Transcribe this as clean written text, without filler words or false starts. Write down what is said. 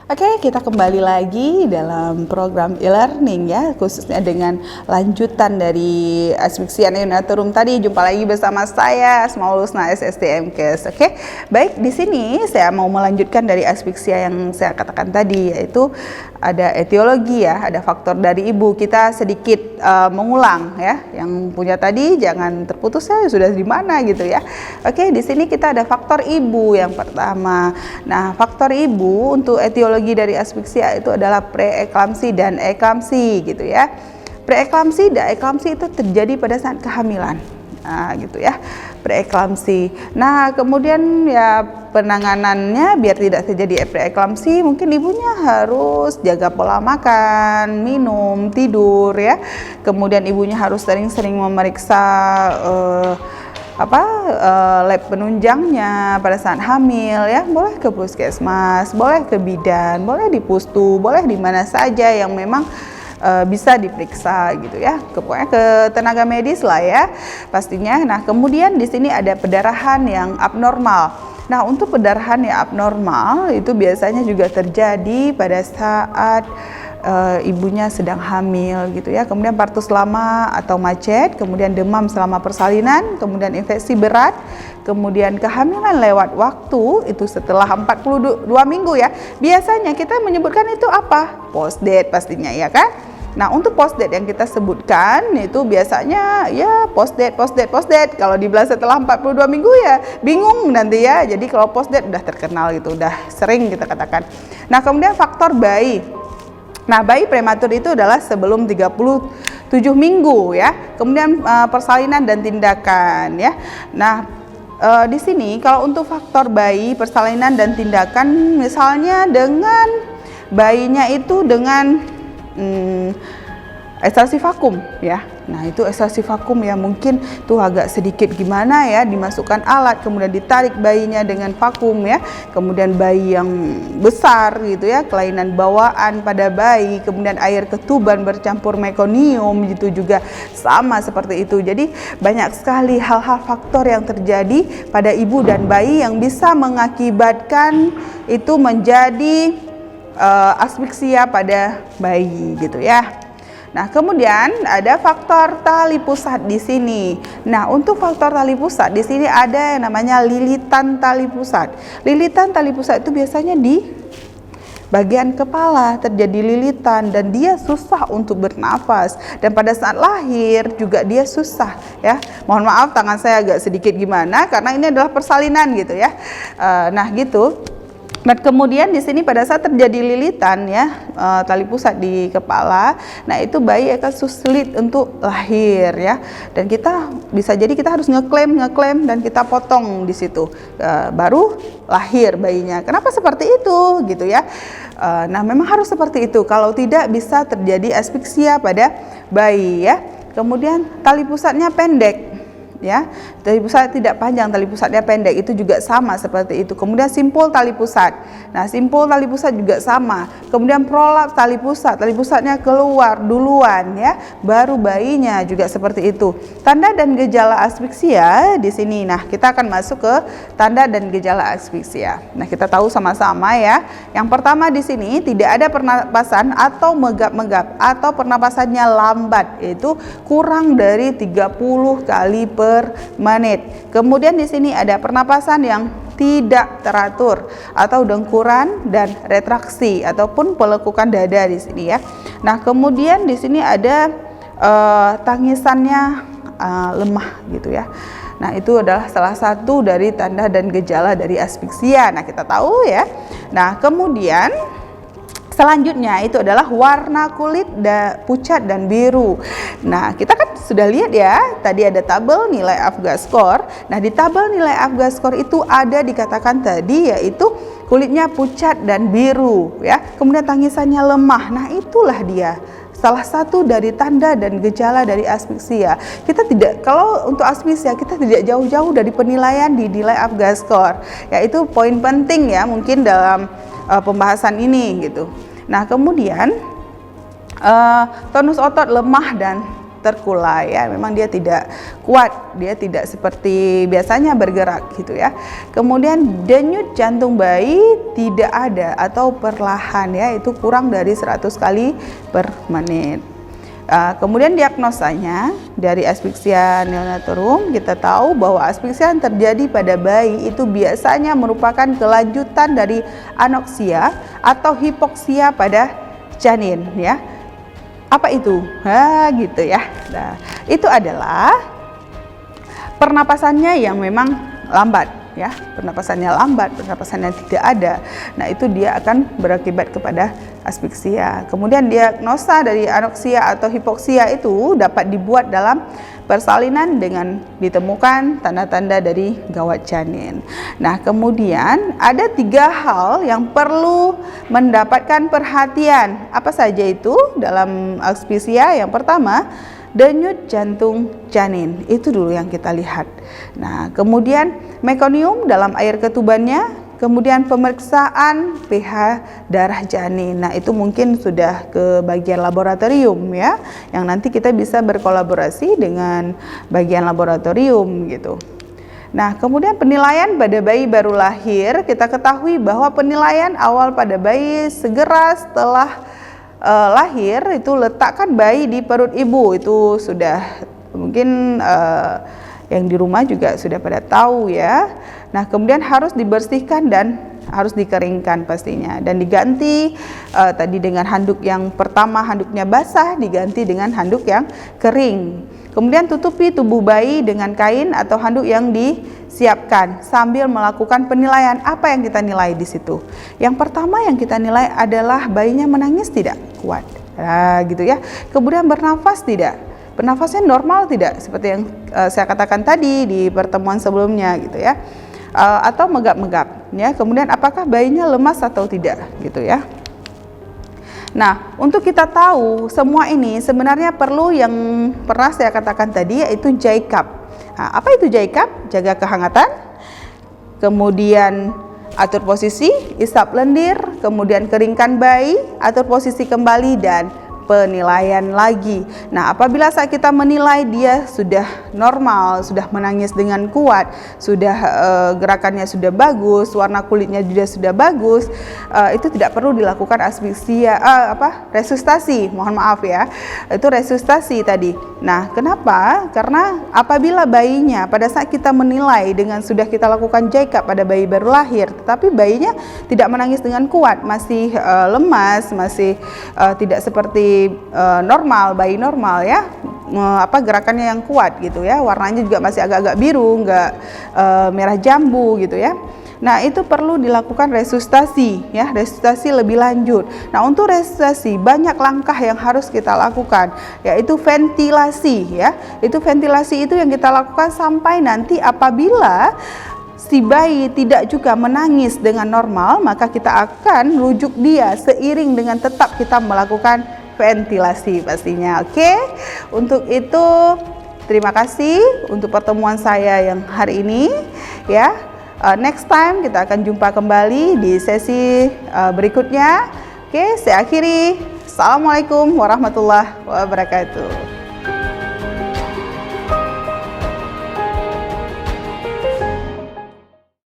Oke, kita kembali lagi dalam program e-learning ya, khususnya dengan lanjutan dari asfiksia neonatorum tadi. Jumpa lagi bersama saya, Asmaul Husna SSTMKes. Oke, baik, di sini saya mau melanjutkan dari asfiksia yang saya katakan tadi, yaitu ada etiologi ya, ada faktor dari ibu. Kita sedikit mengulang ya, yang punya tadi jangan terputus ya, sudah di mana gitu ya. Oke, di sini kita ada faktor ibu yang pertama. Nah, faktor ibu untuk etiologi dari asfiksia itu adalah preeklamsi dan eklamsi gitu ya. Preeklamsi dan eklamsi itu terjadi pada saat kehamilan. Nah, gitu ya. Preeklamsi. Nah, kemudian ya penanganannya biar tidak terjadi preeklamsi, mungkin ibunya harus jaga pola makan, minum, tidur ya. Kemudian ibunya harus sering-sering memeriksa lab penunjangnya pada saat hamil ya, boleh ke puskesmas, boleh ke bidan, boleh di pustu, boleh di mana saja yang memang bisa diperiksa gitu ya, pokoknya ke tenaga medis lah ya pastinya. Nah, kemudian di sini ada pendarahan yang abnormal. Nah, untuk pendarahan yang abnormal itu biasanya juga terjadi pada saat ibunya sedang hamil gitu ya, kemudian partus lama atau macet, kemudian demam selama persalinan, kemudian infeksi berat, kemudian kehamilan lewat waktu itu setelah 42 minggu ya. Biasanya kita menyebutkan itu apa? Post date pastinya ya kan. Nah, untuk post date yang kita sebutkan itu biasanya ya post date. Kalau dibilang setelah 42 minggu ya bingung nanti ya. Jadi kalau post date udah terkenal gitu, udah sering kita katakan. Nah, kemudian faktor bayi. Nah, bayi prematur itu adalah sebelum 37 minggu ya. Kemudian persalinan dan tindakan ya. Nah, di sini kalau untuk faktor bayi, persalinan dan tindakan, misalnya dengan bayinya itu dengan ekstraksi vakum ya. Nah, itu ekstraksi vakum ya, mungkin tuh agak sedikit gimana ya, dimasukkan alat kemudian ditarik bayinya dengan vakum ya. Kemudian bayi yang besar gitu ya, kelainan bawaan pada bayi, kemudian air ketuban bercampur mekonium gitu juga sama seperti itu. Jadi banyak sekali hal-hal faktor yang terjadi pada ibu dan bayi yang bisa mengakibatkan itu menjadi asfiksia pada bayi gitu ya. Nah, kemudian ada faktor tali pusat di sini. Nah, untuk faktor tali pusat di sini ada yang namanya lilitan tali pusat. Lilitan tali pusat itu biasanya di bagian kepala terjadi lilitan dan dia susah untuk bernafas, dan pada saat lahir juga dia susah ya. Mohon maaf tangan saya agak sedikit gimana karena ini adalah persalinan gitu ya. Nah, gitu. Nah, kemudian di sini pada saat terjadi lilitan ya, tali pusat di kepala, nah itu bayi akan sulit untuk lahir ya, dan kita bisa jadi kita harus ngeklaim dan kita potong di situ, baru lahir bayinya. Kenapa seperti itu gitu ya? Nah, memang harus seperti itu, kalau tidak bisa terjadi asfiksia pada bayi ya. Kemudian tali pusatnya pendek ya, tali pusat tidak panjang, tali pusatnya pendek, itu juga sama seperti itu. Kemudian simpul tali pusat. Nah, simpul tali pusat juga sama. Kemudian prolaps tali pusatnya keluar duluan ya, baru bayinya juga seperti itu. Tanda dan gejala asfiksia di sini. Nah, kita akan masuk ke tanda dan gejala asfiksia. Nah, kita tahu sama-sama ya. Yang pertama di sini tidak ada pernapasan atau megap-megap atau pernapasannya lambat, yaitu kurang dari 30 kali per menit. Kemudian di sini ada pernapasan yang tidak teratur atau dengkuran dan retraksi ataupun pelekukan dada di sini ya. Nah, kemudian di sini ada tangisannya lemah gitu ya. Nah, itu adalah salah satu dari tanda dan gejala dari asfiksia. Nah, kita tahu ya. Nah, kemudian selanjutnya itu adalah warna kulit pucat dan biru. Nah, kita kan sudah lihat ya, tadi ada tabel nilai AFGA score. Nah, di tabel nilai AFGA score itu ada dikatakan tadi yaitu kulitnya pucat dan biru ya. Kemudian tangisannya lemah. Nah, itulah dia salah satu dari tanda dan gejala dari asfiksia. Kalau untuk asfiksia kita tidak jauh-jauh dari penilaian di nilai AFGA score. Yaitu poin penting ya mungkin dalam pembahasan ini gitu. Nah, kemudian tonus otot lemah dan terkulai ya, memang dia tidak kuat, dia tidak seperti biasanya bergerak gitu ya. Kemudian denyut jantung bayi tidak ada atau perlahan ya, itu kurang dari 100 kali per menit. Kemudian diagnosanya dari aspiksia neonatorum, kita tahu bahwa aspiksia yang terjadi pada bayi itu biasanya merupakan kelanjutan dari anoksia atau hipoksia pada janin ya. Apa itu? Gitu ya. Nah, itu adalah pernapasannya yang memang lambat ya, pernapasannya lambat, pernapasannya tidak ada. Nah, itu dia akan berakibat kepada aspiksia. Kemudian diagnosa dari anoksia atau hipoksia itu dapat dibuat dalam persalinan dengan ditemukan tanda-tanda dari gawat janin. Nah, kemudian ada 3 hal yang perlu mendapatkan perhatian. Apa saja itu dalam aspiksia? Yang pertama, denyut jantung janin, itu dulu yang kita lihat. Nah, kemudian mekonium dalam air ketubannya, kemudian pemeriksaan pH darah janin. Nah, itu mungkin sudah ke bagian laboratorium ya, yang nanti kita bisa berkolaborasi dengan bagian laboratorium gitu. Nah, kemudian penilaian pada bayi baru lahir, kita ketahui bahwa penilaian awal pada bayi segera setelah lahir itu letakkan bayi di perut ibu, itu sudah mungkin yang di rumah juga sudah pada tahu ya. Nah, kemudian harus dibersihkan dan harus dikeringkan pastinya, dan diganti tadi dengan handuk yang pertama, handuknya basah diganti dengan handuk yang kering. Kemudian tutupi tubuh bayi dengan kain atau handuk yang disiapkan sambil melakukan penilaian. Apa yang kita nilai di situ? Yang pertama yang kita nilai adalah bayinya menangis tidak kuat, gitu ya. Kemudian bernafas tidak, bernafasnya normal tidak, seperti yang saya katakan tadi di pertemuan sebelumnya gitu ya, atau megap-megap ya. Kemudian apakah bayinya lemas atau tidak gitu ya. Nah, untuk kita tahu semua ini sebenarnya perlu yang pernah saya katakan tadi, yaitu J-cup. Nah, apa itu J-cup? Jaga kehangatan, kemudian atur posisi, isap lendir, kemudian keringkan bayi, atur posisi kembali, dan penilaian lagi. Nah, apabila saat kita menilai dia sudah normal, sudah menangis dengan kuat, sudah gerakannya sudah bagus, warna kulitnya juga sudah bagus, itu tidak perlu dilakukan aspiksia, resusitasi, mohon maaf ya, itu resusitasi tadi. Nah, kenapa? Karena apabila bayinya pada saat kita menilai dengan sudah kita lakukan J-cup pada bayi baru lahir, tetapi bayinya tidak menangis dengan kuat, masih lemas, masih tidak seperti normal, bayi normal ya, gerakannya yang kuat gitu ya, warnanya juga masih agak-agak biru, nggak merah jambu gitu ya. Nah, itu perlu dilakukan resusitasi ya, resusitasi lebih lanjut. Nah, untuk resusitasi banyak langkah yang harus kita lakukan, yaitu ventilasi ya. Itu ventilasi itu yang kita lakukan sampai nanti apabila si bayi tidak juga menangis dengan normal, maka kita akan rujuk dia seiring dengan tetap kita melakukan ventilasi pastinya. Oke. Untuk itu terima kasih untuk pertemuan saya yang hari ini ya. Next time kita akan jumpa kembali di sesi berikutnya. Oke, saya akhiri. Assalamualaikum warahmatullahi wabarakatuh.